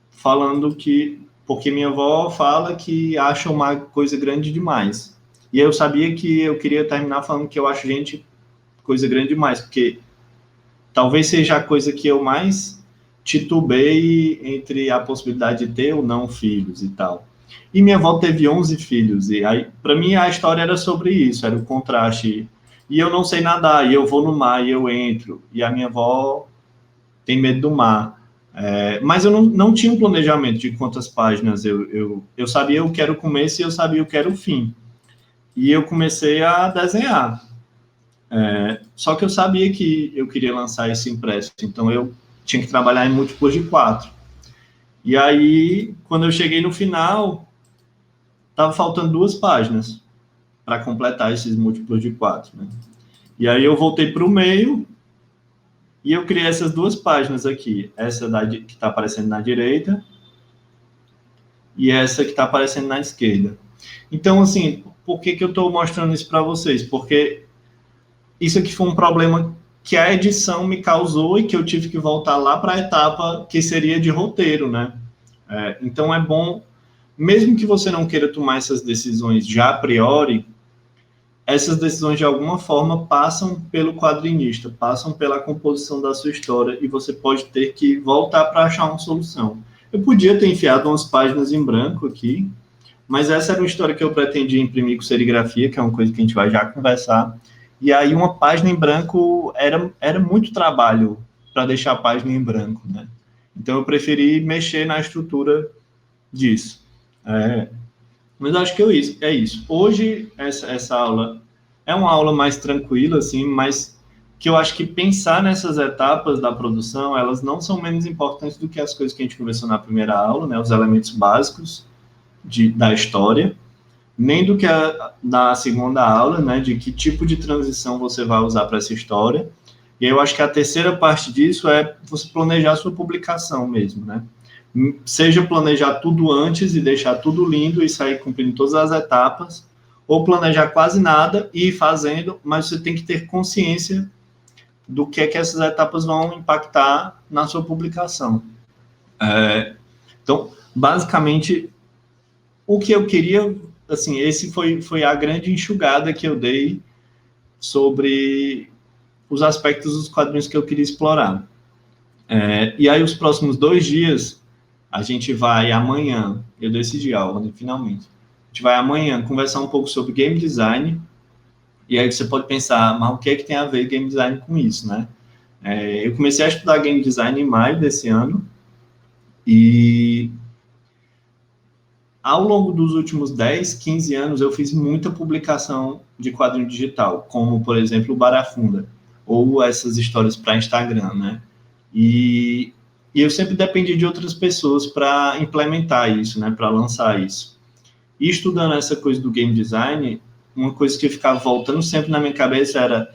falando que... Porque minha avó fala que acha uma coisa grande demais. E eu sabia que eu queria terminar falando que eu acho gente coisa grande demais, porque talvez seja a coisa que eu mais titubei entre a possibilidade de ter ou não filhos e tal. E minha avó teve 11 filhos, e aí, para mim, a história era sobre isso, era o contraste. E eu não sei nadar, e eu vou no mar, e eu entro, e a minha avó tem medo do mar. Mas eu não tinha um planejamento de quantas páginas eu sabia o que era o começo e eu sabia o que era o fim. E eu comecei a desenhar. Só que eu sabia que eu queria lançar isso impresso, então eu tinha que trabalhar em múltiplos de 4. E aí, quando eu cheguei no final, estava faltando 2 páginas para completar esses múltiplos de 4. Né? E aí eu voltei para o meio e eu criei essas 2 páginas aqui. Essa que está aparecendo na direita e essa que está aparecendo na esquerda. Então, assim, por que eu estou mostrando isso para vocês? Porque isso aqui foi um problema que a edição me causou e que eu tive que voltar lá para a etapa que seria de roteiro, né? Então é bom, mesmo que você não queira tomar essas decisões já a priori, essas decisões de alguma forma passam pelo quadrinista, passam pela composição da sua história e você pode ter que voltar para achar uma solução. Eu podia ter enfiado umas páginas em branco aqui, mas essa era uma história que eu pretendia imprimir com serigrafia, que é uma coisa que a gente vai já conversar. E aí uma página em branco era muito trabalho para deixar a página em branco, né? Então eu preferi mexer na estrutura disso. Mas acho que é isso. Hoje essa aula é uma aula mais tranquila, assim, mas que eu acho que pensar nessas etapas da produção, elas não são menos importantes do que as coisas que a gente conversou na primeira aula, né? Os elementos básicos da história, nem do que na segunda aula, né, de que tipo de transição você vai usar para essa história. E eu acho que a terceira parte disso é você planejar a sua publicação mesmo, né? Seja planejar tudo antes e deixar tudo lindo e sair cumprindo todas as etapas, ou planejar quase nada e ir fazendo, mas você tem que ter consciência do que é que essas etapas vão impactar na sua publicação. Então, basicamente, o que eu queria, assim, esse foi a grande enxugada que eu dei sobre os aspectos dos quadrinhos que eu queria explorar. E aí, os próximos 2 dias, a gente vai amanhã, eu decidi a ordem, finalmente. A gente vai amanhã conversar um pouco sobre game design, e aí você pode pensar, mas o que é que tem a ver game design com isso, né? Eu comecei a estudar game design em maio desse ano, e ao longo dos últimos 10, 15 anos, eu fiz muita publicação de quadrinho digital, como, por exemplo, o Barafunda, ou essas histórias para Instagram, né? E eu sempre dependi de outras pessoas para implementar isso, né? Para lançar isso. E estudando essa coisa do game design, uma coisa que ficava voltando sempre na minha cabeça era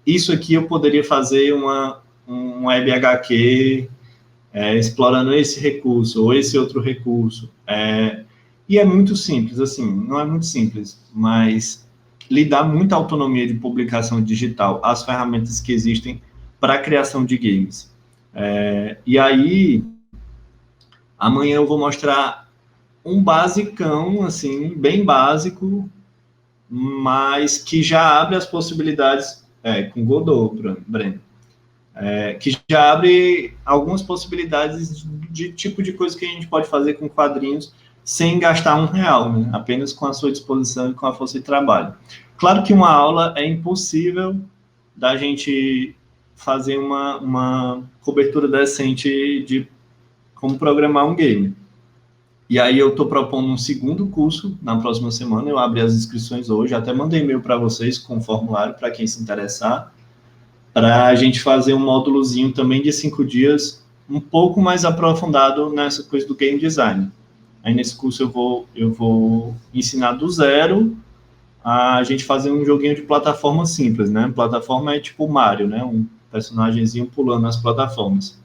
isso aqui eu poderia fazer um web HQ explorando esse recurso ou esse outro recurso. E é muito simples, assim, não é muito simples, mas lhe dá muita autonomia de publicação digital, as ferramentas que existem para a criação de games. E aí, amanhã eu vou mostrar um basicão, assim, bem básico, mas que já abre as possibilidades, com Godot, Breno, que já abre algumas possibilidades de tipo de coisa que a gente pode fazer com quadrinhos sem gastar R$1, né? Apenas com a sua disposição e com a força de trabalho. Claro que uma aula é impossível da gente fazer uma cobertura decente de como programar um game. E aí eu estou propondo um segundo curso na próxima semana, eu abri as inscrições hoje, até mandei e-mail para vocês com o formulário para quem se interessar, para a gente fazer um módulozinho também de 5 dias, um pouco mais aprofundado nessa coisa do game design. Aí nesse curso eu vou ensinar do zero a gente fazer um joguinho de plataforma simples, né? Plataforma é tipo Mario, né? Um personagemzinho pulando nas plataformas.